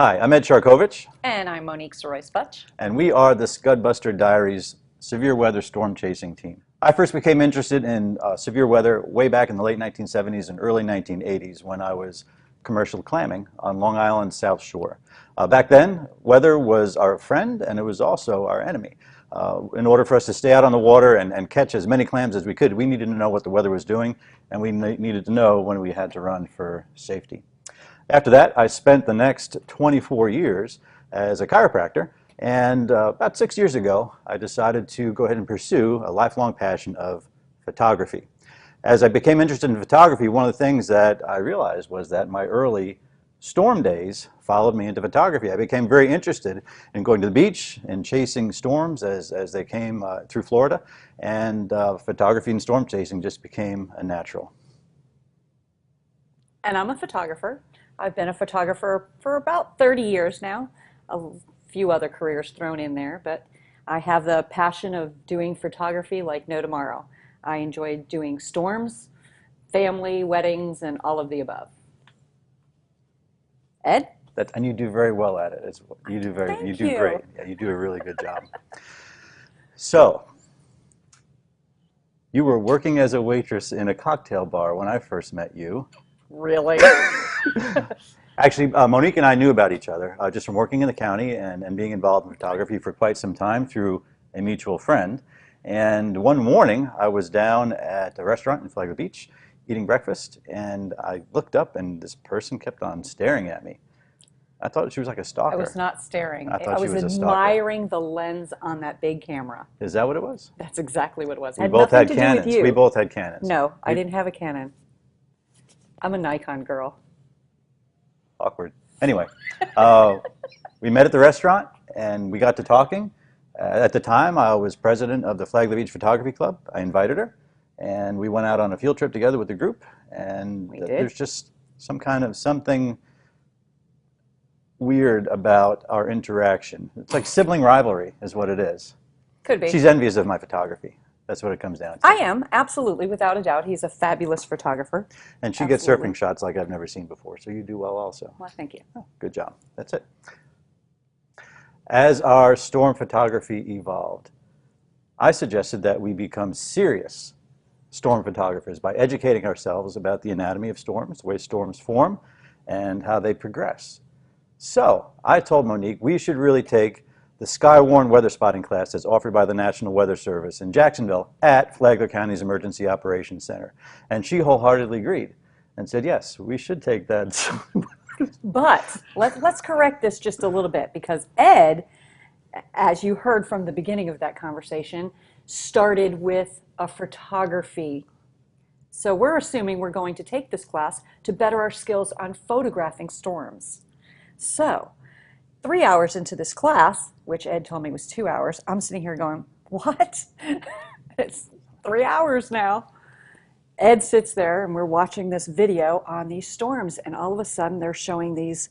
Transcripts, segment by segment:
Hi, I'm Ed Sharkovich, And I'm Monique Soroy-Sputch. and we are the Scudbuster Diaries severe weather storm chasing team. I first became interested in severe weather way back in the late 1970s and early 1980s when I was commercial clamming on Long Island's South Shore. Back then, weather was our friend and it was also our enemy. In order for us to stay out on the water and catch as many clams as we could, we needed to know what the weather was doing, and we needed to know when we had to run for safety. After that, I spent the next 24 years as a chiropractor, and about 6 years ago, I decided to go ahead and pursue a lifelong passion of photography. As I became interested in photography, one of the things that I realized was that my early storm days followed me into photography. I became very interested in going to the beach and chasing storms as they came through Florida, and photography and storm chasing just became a natural. And I'm a photographer. I've been a photographer for about 30 years now, a few other careers thrown in there, but I have the passion of doing photography like no tomorrow. I enjoy doing storms, family, weddings, and all of the above. Ed? And you do very well at it. You do Thank great. Yeah, you do a really good job. So, you were working as a waitress in a cocktail bar when I first met you. Really? Actually, Monique and I knew about each other just from working in the county and being involved in photography for quite some time through a mutual friend. And one morning, I was down at a restaurant in Flagler Beach eating breakfast, and I looked up, and this person kept on staring at me. I thought she was like a stalker. I was not staring. I thought I was she was a stalker. admiring the lens on that big camera. Is that what it was? That's exactly what it was. It We had both nothing had to Canons. do with you. We both had Canons. No, I didn't have a Canon. I'm a Nikon girl. Awkward. Anyway, we met at the restaurant and we got to talking. At the time, I was president of the Flagler Beach Photography Club. I invited her, and we went out on a field trip together with the group. And there's just something weird about our interaction. It's like sibling rivalry, is what it is. Could be. She's envious of my photography. That's what it comes down to. I am, absolutely, without a doubt. He's a fabulous photographer. And she gets surfing shots like I've never seen before, so you do well also. Well, thank you. Oh, good job. That's it. As our storm photography evolved, I suggested that we become serious storm photographers by educating ourselves about the anatomy of storms, the way storms form, and how they progress. So I told Monique we should really take the Skywarn weather spotting class that's offered by the National Weather Service in Jacksonville at Flagler County's Emergency Operations Center. And she wholeheartedly agreed and said, yes, we should take that. But let's correct this just a little bit, because Ed, as you heard from the beginning of that conversation, started with a photography. So we're assuming we're going to take this class to better our skills on photographing storms. So 3 hours into this class, which Ed told me was 2 hours, I'm sitting here going, what? It's 3 hours now. Ed sits there and we're watching this video on these storms, and all of a sudden they're showing these,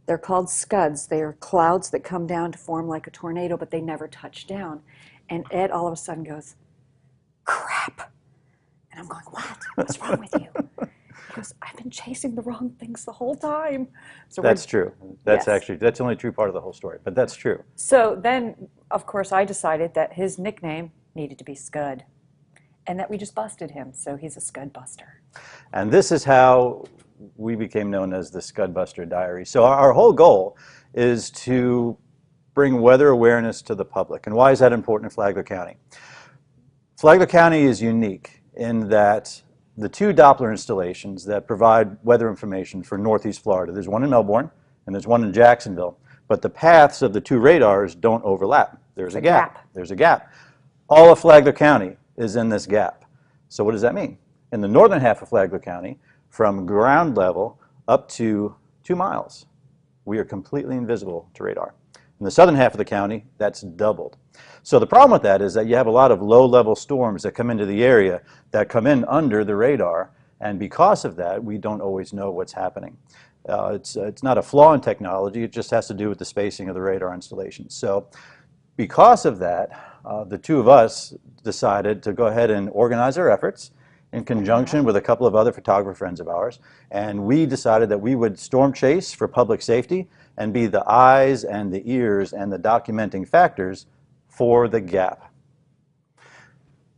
they're called scuds. They are clouds that come down to form like a tornado, but they never touch down. And Ed all of a sudden goes, crap. And I'm going, what? What's wrong with you? He goes, I've been chasing the wrong things the whole time. So That's true. That's Yes. actually, that's the only true part of the whole story, but that's true. So then, of course, I decided that his nickname needed to be Scud, and that we just busted him, so he's a Scud Buster. And this is how we became known as the Scudbuster Diary. So our whole goal is to bring weather awareness to the public. And why is that important in Flagler County? Flagler County is unique in that the two Doppler installations that provide weather information for Northeast Florida, there's one in Melbourne and there's one in Jacksonville, but the paths of the two radars don't overlap. There's a gap. There's a gap. All of Flagler County is in this gap. So what does that mean? In the northern half of Flagler County, from ground level up to 2 miles, we are completely invisible to radar. In the southern half of the county, that's doubled. So the problem with that is that you have a lot of low-level storms that come into the area that come in under the radar, and because of that, we don't always know what's happening. It's not a flaw in technology, it just has to do with the spacing of the radar installations. So because of that, the two of us decided to go ahead and organize our efforts in conjunction with a couple of other photographer friends of ours, and we decided that we would storm chase for public safety and be the eyes and the ears and the documenting factors for the gap.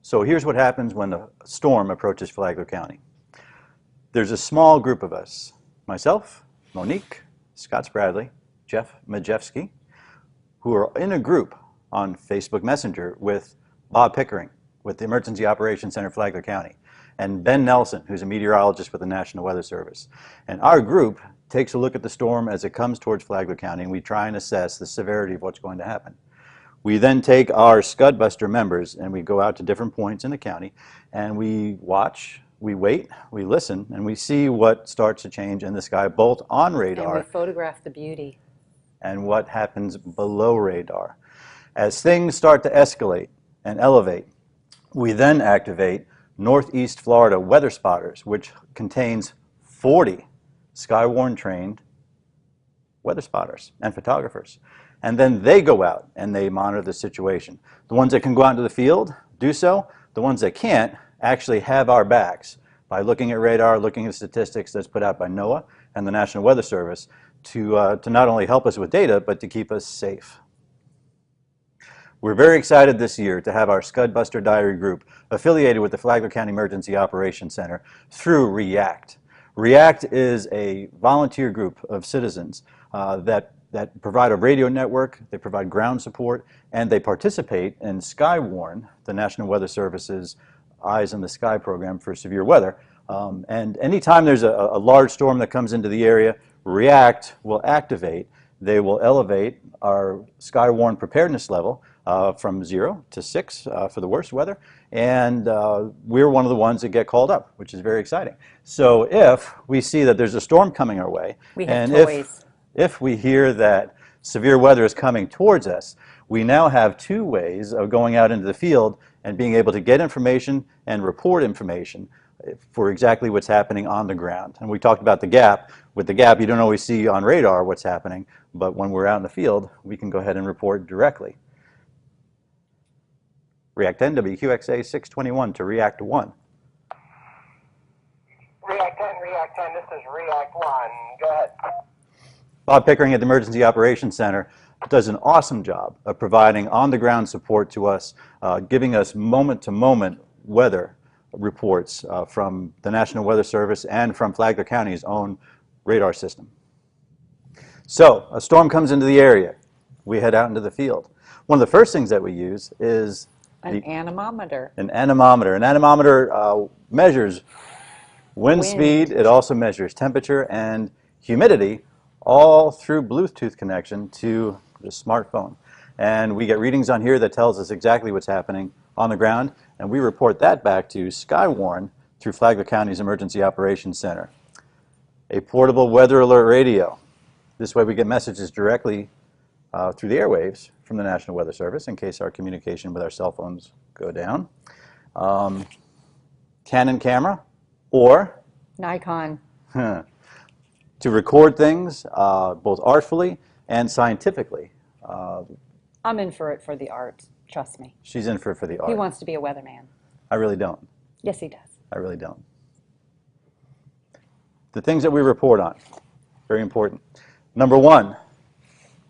So here's what happens when a storm approaches Flagler County. There's a small group of us, myself, Monique, Scott Spradley, Jeff Majewski, who are in a group on Facebook Messenger with Bob Pickering with the Emergency Operations Center, Flagler County, and Ben Nelson, who's a meteorologist with the National Weather Service. And our group takes a look at the storm as it comes towards Flagler County, and we try and assess the severity of what's going to happen. We then take our Scudbuster members and we go out to different points in the county, and we watch, we wait, we listen, and we see what starts to change in the sky, both on radar And we photograph the beauty. and what happens below radar. As things start to escalate and elevate, we then activate Northeast Florida weather spotters, which contains 40 Skywarn trained weather spotters and photographers. And then they go out and they monitor the situation. The ones that can go out into the field do so. The ones that can't actually have our backs by looking at radar, looking at statistics that's put out by NOAA and the National Weather Service to not only help us with data, but to keep us safe. We're very excited this year to have our Scudbuster Diary group affiliated with the Flagler County Emergency Operations Center through REACT. REACT is a volunteer group of citizens that provide a radio network, they provide ground support, and they participate in Skywarn, the National Weather Service's Eyes in the Sky program for severe weather. And anytime there's a large storm that comes into the area, REACT will activate. They will elevate our Skywarn preparedness level from 0 to 6 for the worst weather, and we're one of the ones that get called up, which is very exciting. So if we see that there's a storm coming our way, We have and toys. if we hear that severe weather is coming towards us, we now have two ways of going out into the field and being able to get information and report information for exactly what's happening on the ground. And we talked about the gap. With the gap, you don't always see on radar what's happening, but when we're out in the field, we can go ahead and report directly. React 10 WQXA 621 to React 1. React 10, this is React 1. Go ahead. Bob Pickering at the Emergency Operations Center does an awesome job of providing on-the-ground support to us, giving us moment-to-moment weather reports from the National Weather Service and from Flagler County's own radar system. So, a storm comes into the area. We head out into the field. One of the first things that we use is An anemometer. an anemometer. An anemometer measures wind speed. It also measures temperature and humidity, all through Bluetooth connection to the smartphone. And we get readings on here that tells us exactly what's happening on the ground, and we report that back to Skywarn through Flagler County's Emergency Operations Center. A portable weather alert radio. This way we get messages directly through the airwaves from the National Weather Service in case our communication with our cell phones go down. Canon camera, or Nikon. to record things both artfully and scientifically. I'm in for it for the art. Trust me. She's in for the art. He wants to be a weatherman. I really don't. Yes, he does. I really don't. The things that we report on, very important. Number one,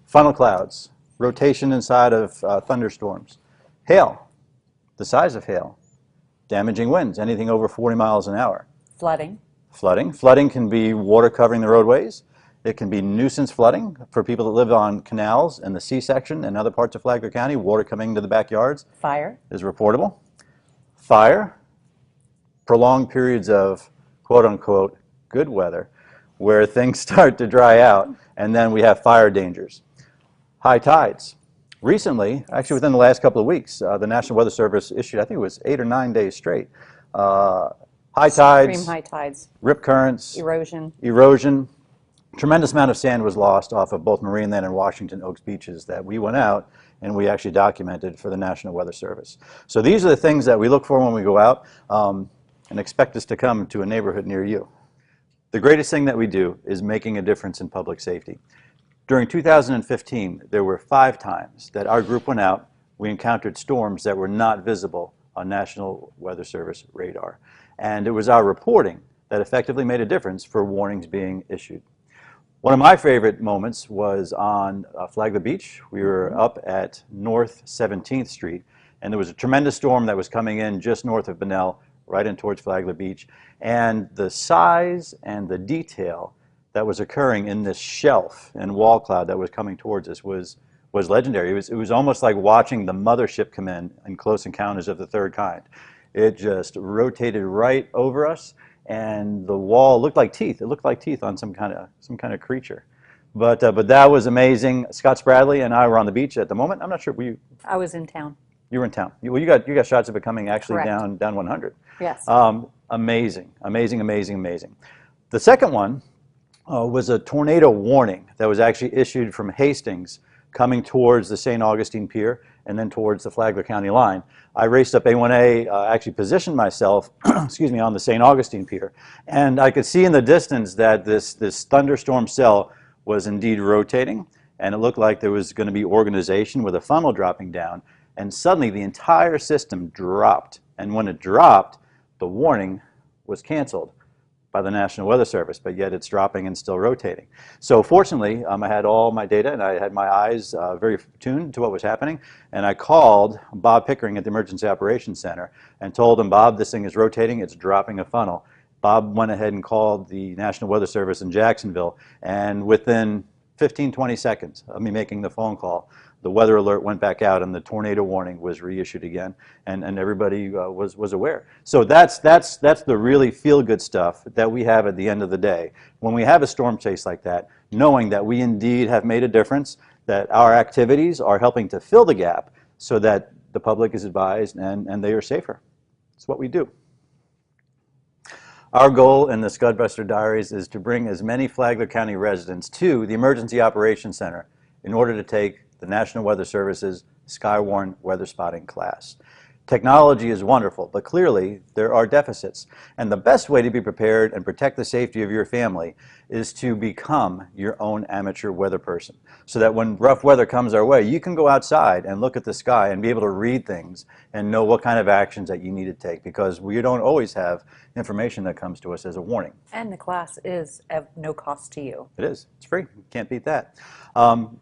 funnel clouds, rotation inside of thunderstorms. Hail, the size of hail. Damaging winds, anything over 40 miles an hour. Flooding. Flooding. Flooding can be water covering the roadways. It can be nuisance flooding for people that live on canals in the C-section and other parts of Flagler County. Water coming into the backyards Fire. is reportable. Fire, prolonged periods of quote-unquote good weather where things start to dry out, and then we have fire dangers. High tides. Recently, actually within the last couple of weeks, the National Weather Service issued, I think it was 8 or 9 days straight, high tides, Extreme high tides. rip currents, Erosion. erosion. Tremendous amount of sand was lost off of both Marineland and Washington Oaks beaches that we went out and we actually documented for the National Weather Service. So these are the things that we look for when we go out, and expect us to come to a neighborhood near you. The greatest thing that we do is making a difference in public safety. During 2015, there were 5 times that our group went out, we encountered storms that were not visible on National Weather Service radar. And it was our reporting that effectively made a difference for warnings being issued. One of my favorite moments was on Flagler Beach. We were up at North 17th Street, and there was a tremendous storm that was coming in just north of Bunnell, right in towards Flagler Beach. And the size and the detail that was occurring in this shelf and wall cloud that was coming towards us was legendary. It was almost like watching the mothership come in Close Encounters of the Third Kind. It just rotated right over us, and the wall looked like teeth. It looked like teeth on some kind of creature. But that was amazing. Scott Spradley and I were on the beach at the moment. I'm not sure. I was in town. You were in town. Well, you got shots of it coming actually Correct. down 100. Yes. Amazing, amazing, amazing, amazing. The second one was a tornado warning that was actually issued from Hastings coming towards the St. Augustine Pier and then towards the Flagler County line. I raced up A1A, actually positioned myself, excuse me, on the St. Augustine Pier, and I could see in the distance that this thunderstorm cell was indeed rotating, and it looked like there was going to be organization with a funnel dropping down, and suddenly the entire system dropped, and when it dropped, the warning was canceled by the National Weather Service, but yet it's dropping and still rotating. So fortunately, I had all my data and I had my eyes very tuned to what was happening, and I called Bob Pickering at the Emergency Operations Center and told him, Bob, this thing is rotating, it's dropping a funnel. Bob went ahead and called the National Weather Service in Jacksonville, and within 15, 20 seconds of me making the phone call, the weather alert went back out and the tornado warning was reissued again, and everybody was aware. So that's the really feel-good stuff that we have at the end of the day. When we have a storm chase like that, knowing that we indeed have made a difference, that our activities are helping to fill the gap so that the public is advised and they are safer. It's what we do. Our goal in the Scudbuster Diaries is to bring as many Flagler County residents to the Emergency Operations Center in order to take the National Weather Service's Skywarn weather spotting class. Technology is wonderful, but clearly there are deficits. And the best way to be prepared and protect the safety of your family is to become your own amateur weather person. So that when rough weather comes our way, you can go outside and look at the sky and be able to read things and know what kind of actions that you need to take, because we don't always have information that comes to us as a warning. And the class is of no cost to you. It is. It's free. You can't beat that.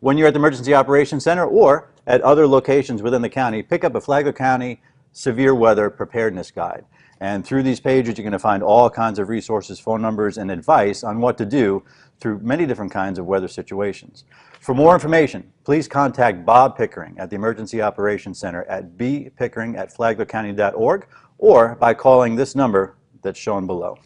When you're at the Emergency Operations Center or at other locations within the county, pick up a Flagler County Severe Weather Preparedness Guide. And through these pages, you're going to find all kinds of resources, phone numbers, and advice on what to do through many different kinds of weather situations. For more information, please contact Bob Pickering at the Emergency Operations Center at bpickering@flaglercounty.org or by calling this number that's shown below.